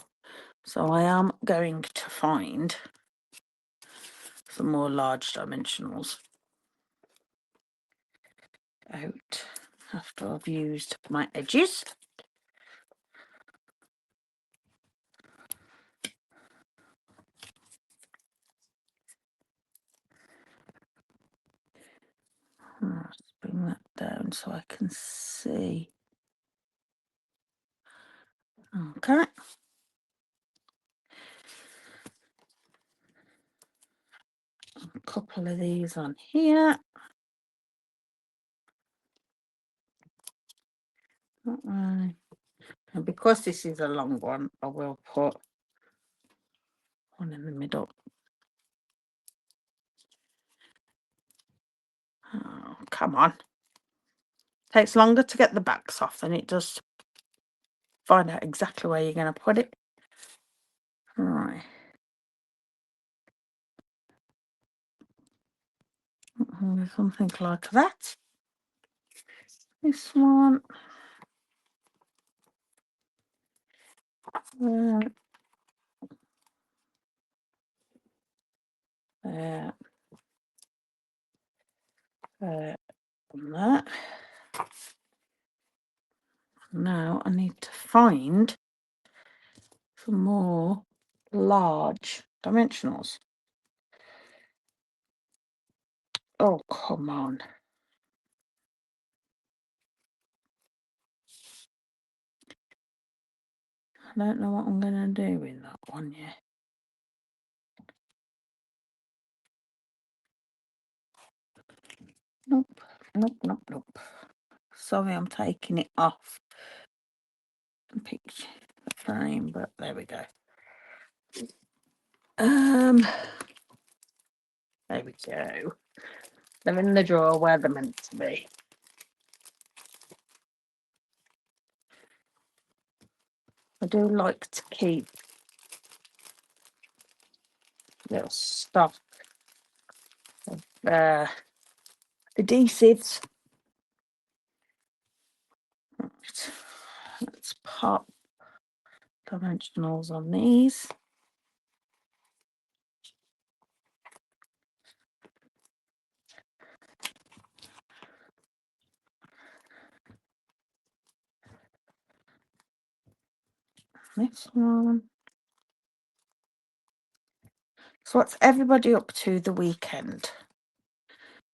So I am going to find some more large dimensionals out after I've used my edges. Let's bring that down so I can see. Okay. A couple of these on here. That way. And because this is a long one, I will put one in the middle. Oh, come on. Takes longer to get the backs off than it does to find out exactly where you're going to put it. Right. Something like that. This one. There. There. There. And that. Now I need to find some more large dimensionals. Oh, come on. I don't know what I'm going to do with that one yet. Nope, nope, nope, nope. Sorry, I'm taking it off the picture, the frame, but there we go. There we go. They're in the drawer where they're meant to be. I do like to keep little stuff of adhesives. Right. Let's pop dimensionals on these. this one. So what's everybody up to the weekend?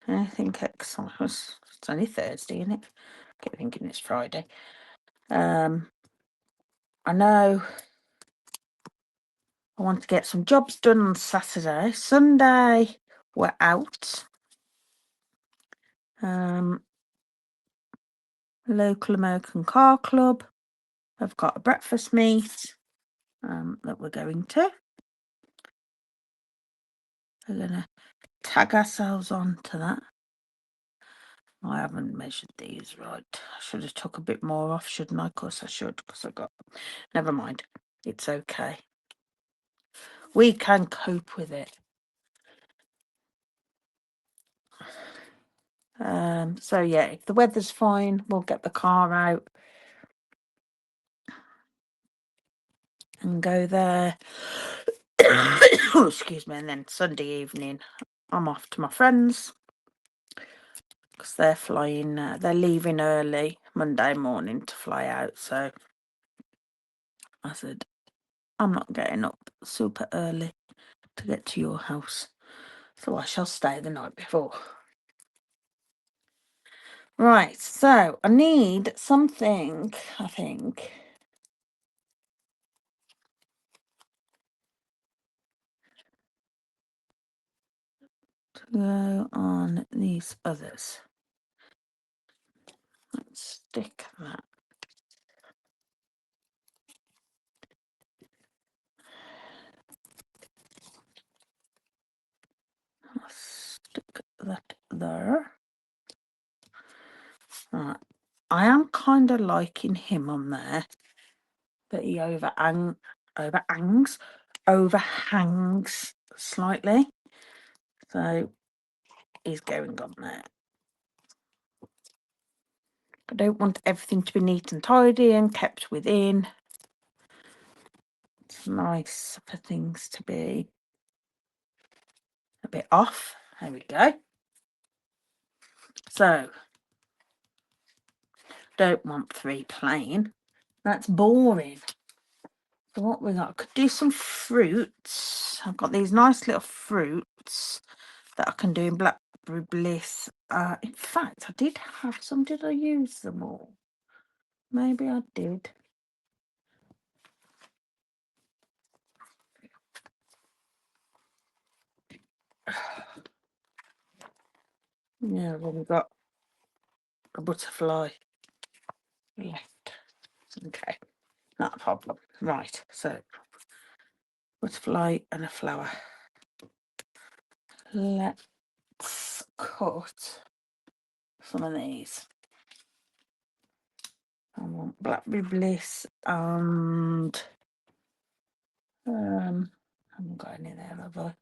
Anything exciting? It's only Thursday, isn't it? I keep thinking it's Friday. I know I want to get some jobs done on Saturday. Sunday, we're out. Local American Car Club. I've got a breakfast meet that we're going to. We're going to tag ourselves on to that. I haven't measured these right. I should have took a bit more off, shouldn't I? Of course I should, because I got... Never mind. It's okay. We can cope with it. So yeah, if the weather's fine, we'll get the car out and go there. Oh, excuse me. And then Sunday evening, I'm off to my friends because they're flying. They're leaving early Monday morning to fly out. So I said, I'm not getting up super early to get to your house, so I shall stay the night before. Right, so I need something, I think. To go on these others. Let's stick that. Stick that there. Right. I am kind of liking him on there, but he overhangs slightly. So he's going on there. I don't want everything to be neat and tidy and kept within. It's nice for things to be a bit off. There we go. So, don't want 3 plain. That's boring. So what we got? I could do some fruits. I've got these nice little fruits that I can do in Blackberry Bliss. In fact, I did have some. Did I use them all? Maybe I did. Yeah, I've only got a butterfly left. Okay, not a problem. Right, so butterfly and a flower. Let's cut some of these. I want Blackberry Bliss and I haven't got any there, have I?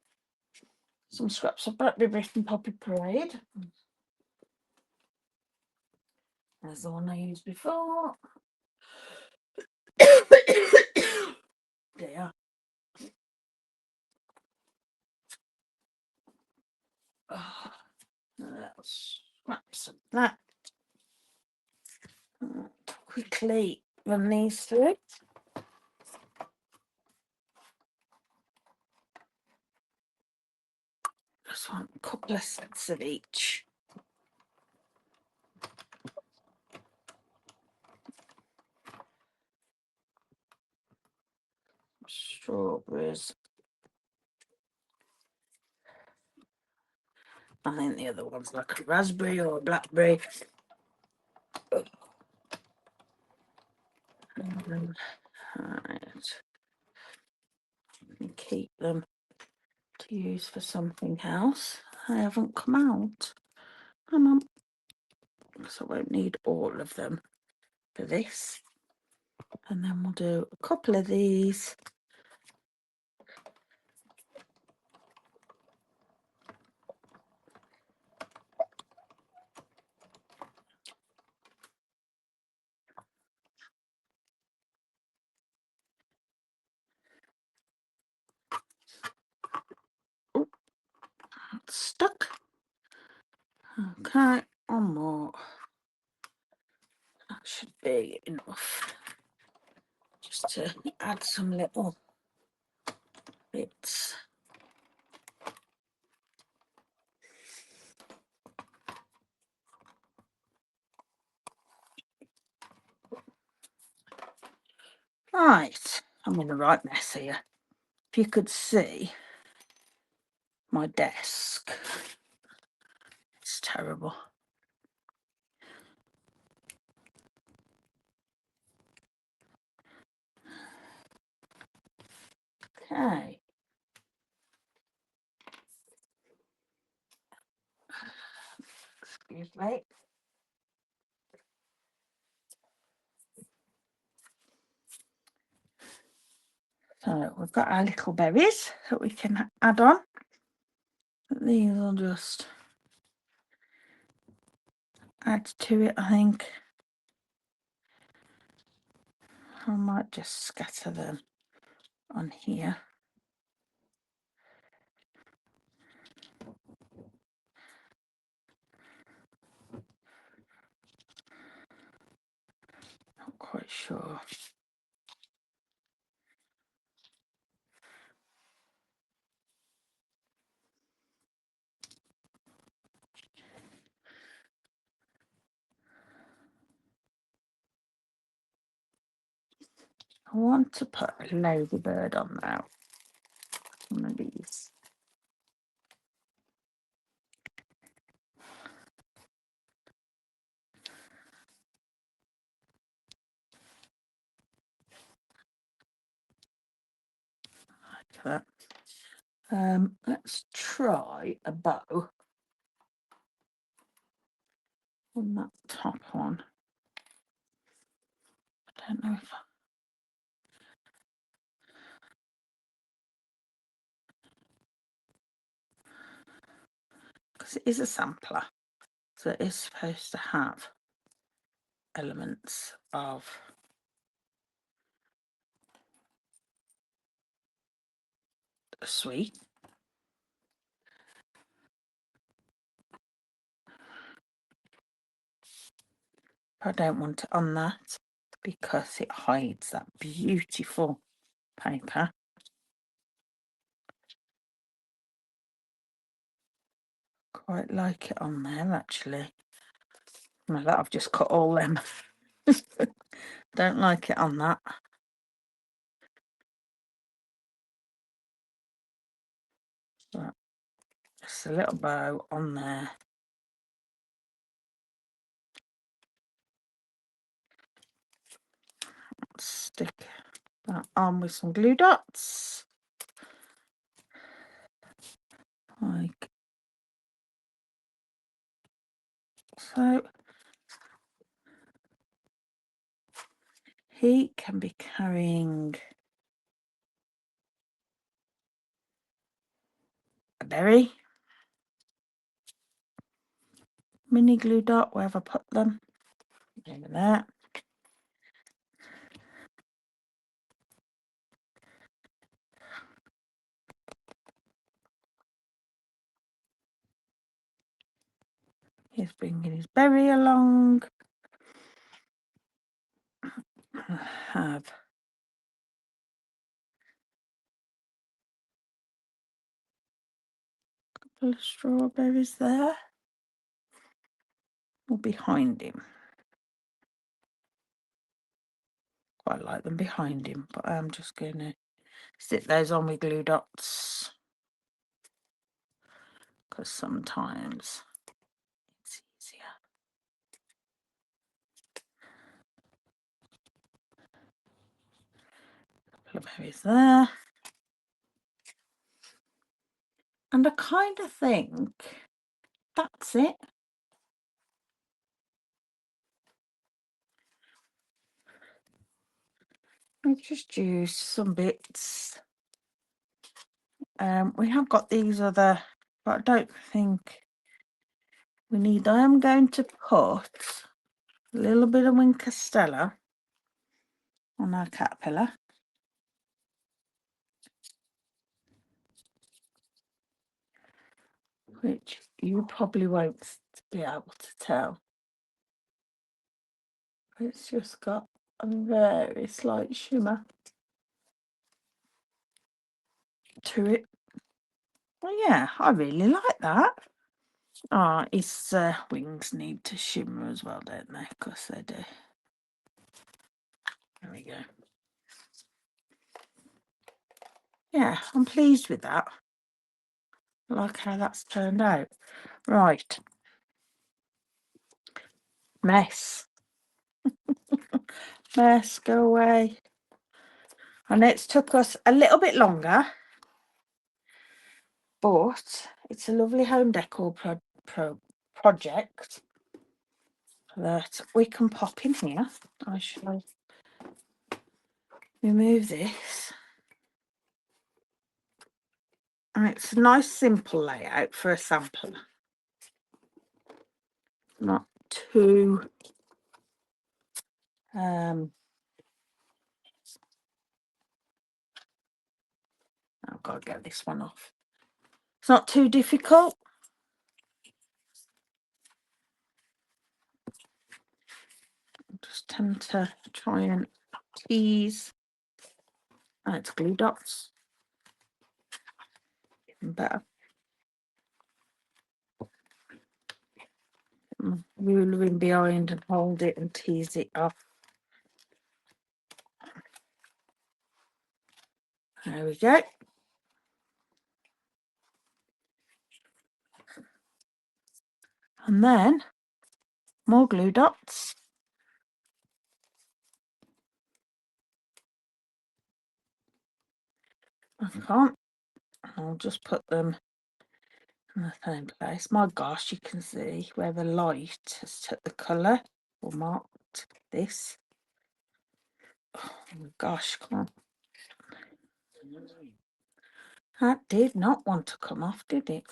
Some scraps of Blackberry Bliss and Poppy Parade. There's the one I used before. There. Let's scraps of that. Quickly run these through. Just want a couple of sets of each. Strawberries. I think the other one's like a raspberry or a blackberry. Right. Keep them to use for something else. They haven't come out. Come on. So I won't need all of them for this. And then we'll do a couple of these. Oh, it's stuck. Okay, one more. That should be enough. just to add some little bits. Right, I'm in the right mess here. If you could see my desk, it's terrible. Okay. Excuse me. So we've got our little berries that we can add on. These will just add to it, I think. I might just scatter them on here. Not quite sure. I want to put a ladybird on now. One of these. Like that. Let's try a bow on that top one. I don't know if because it is a sampler, so it is supposed to have elements of a sweet. I don't want it on that because it hides that beautiful paper. Quite like it on there actually. Well, that I've just cut all them. Don't like it on that. But just a little bow on there. Stick that on with some glue dots. Like so. He can be carrying a berry, mini glue dot, wherever I put them. Over there. He's bringing his berry along. I have a couple of strawberries there. Or behind him. Quite like them behind him, but I'm just going to stick those on with glue dots because sometimes it's easier. A couple of berries there. And I kind of think that's it. I've just used some bits. We have got these other, but I don't think we need. I am going to put a little bit of Wink Castella on our caterpillar. Which you probably won't be able to tell. It's just got a very slight shimmer to it. Well, yeah, I really like that. Oh, his wings need to shimmer as well, don't they? Of course they do. There we go. Yeah, I'm pleased with that. I like how that's turned out. Right. Mess. Mess, go away. And it's took us a little bit longer, but it's a lovely home decor project that we can pop in here. I shall remove this. And it's a nice simple layout for a sampler. Not too I've got to get this one off. It's not too difficult. I just tend to try and tease. Oh, it's glue dots. Even better. Ruler in behind and hold it and tease it off. There we go. And then more glue dots. I can't. I'll just put them in the same place. My gosh, you can see where the light has took the colour or marked this. Oh my gosh, come on. That did not want to come off, did it?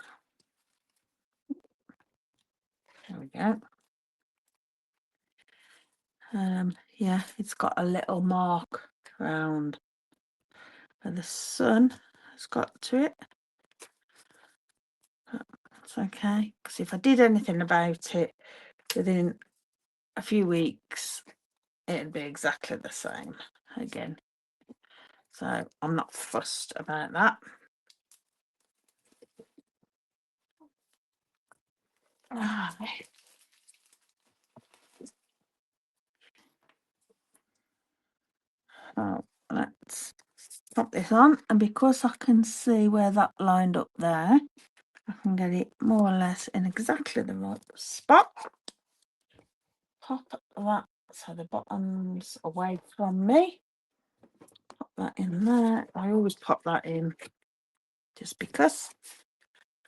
There we go. Yeah, it's got a little mark around where the sun has got to it. But that's okay, because if I did anything about it within a few weeks, it'd be exactly the same again. So I'm not fussed about that. Oh, let's pop this on, and because I can see where that lined up there, I can get it more or less in exactly the right spot. Pop that so the bottom's away from me. Pop that in there. I always pop that in just because.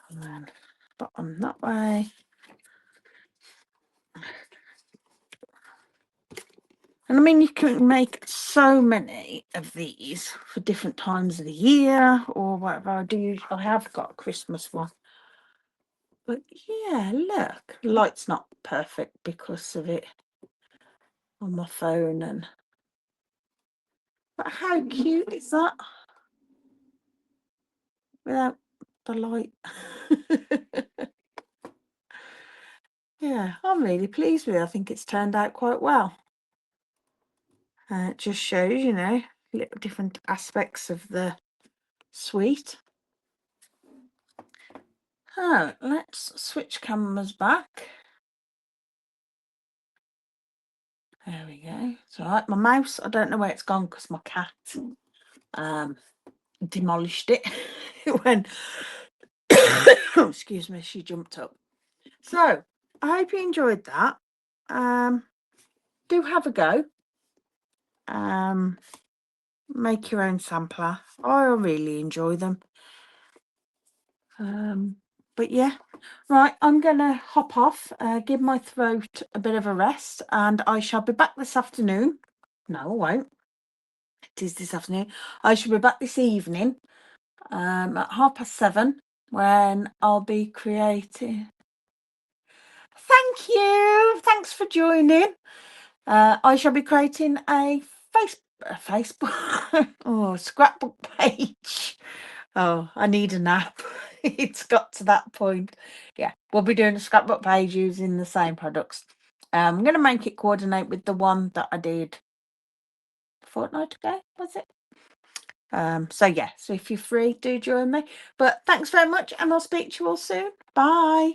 And then bottom that way. And I mean, you can make so many of these for different times of the year or whatever. I have got a Christmas one. But yeah, look, the light's not perfect because of it on my phone. But how cute is that? Without the light. Yeah, I'm really pleased with it. I think it's turned out quite well. It just shows, little different aspects of the suite. Oh, let's switch cameras back. There we go. It's all right. My mouse, I don't know where it's gone because my cat demolished it when, excuse me, she jumped up. So I hope you enjoyed that. Do have a go. Make your own sampler. I really enjoy them. But yeah, right, I'm gonna hop off, give my throat a bit of a rest, and I shall be back this afternoon. No, I won't. It is this afternoon. I shall be back this evening at 7:30 when I'll be creating. Thank you. Thanks for joining. I shall be creating a Facebook scrapbook page. Oh, I need a nap. It's got to that point. Yeah, we'll be doing a scrapbook page using the same products. I'm going to make it coordinate with the one that I did a fortnight ago, was it? So yeah, so if you're free, do join me. But thanks very much, and I'll speak to you all soon. Bye.